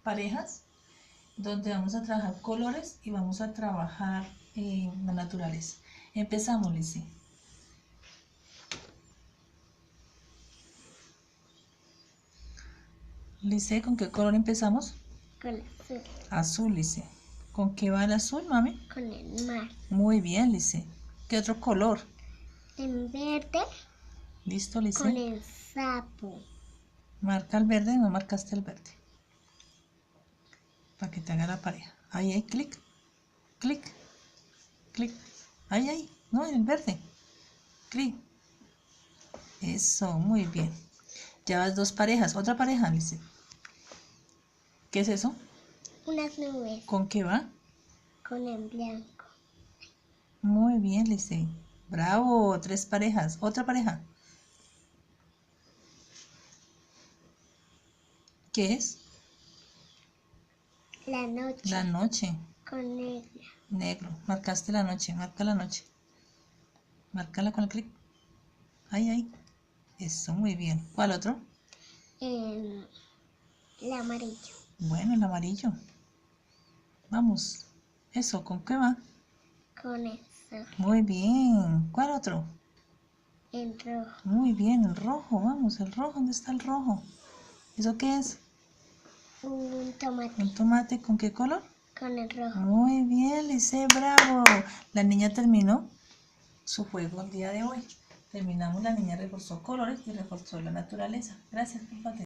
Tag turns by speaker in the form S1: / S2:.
S1: parejas donde vamos a trabajar colores y vamos a trabajar la naturaleza. Empezamos, Lice. Lice, ¿con qué color empezamos?
S2: Con azul.
S1: Azul, Lice. ¿Con qué va el azul, mami?
S2: Con el mar.
S1: Muy bien, Lice. ¿Qué otro color?
S2: En verde.
S1: Listo, Lice.
S2: Con el sapo.
S1: Marca el verde, no marcaste el verde. Para que te haga la pareja. Ahí, clic, clic, clic. Ahí, no, en el verde. Clic. Eso, muy bien. Ya vas 2 parejas. Otra pareja, Lice. ¿Qué es eso?
S2: Unas nubes.
S1: ¿Con qué va?
S2: Con el blanco.
S1: Muy bien, Lice. Bravo, 3 parejas. Otra pareja. ¿Qué es?
S2: La noche.
S1: La noche.
S2: Con negra.
S1: Negro. Marcaste la noche. Marca la noche. Márcala con el clic. Ahí. Eso, muy bien. ¿Cuál otro?
S2: El amarillo.
S1: Bueno, el amarillo. Vamos. Eso, ¿con qué va?
S2: Con el sol.
S1: Muy bien. ¿Cuál otro?
S2: El rojo.
S1: Muy bien, el rojo. Vamos, el rojo. ¿Dónde está el rojo? ¿Eso qué es?
S2: Un tomate.
S1: ¿Un tomate con qué color?
S2: Con el rojo.
S1: Muy bien, Lice, bravo. La niña terminó su juego el día de hoy. Terminamos, la niña reforzó colores y reforzó la naturaleza. Gracias, compadre.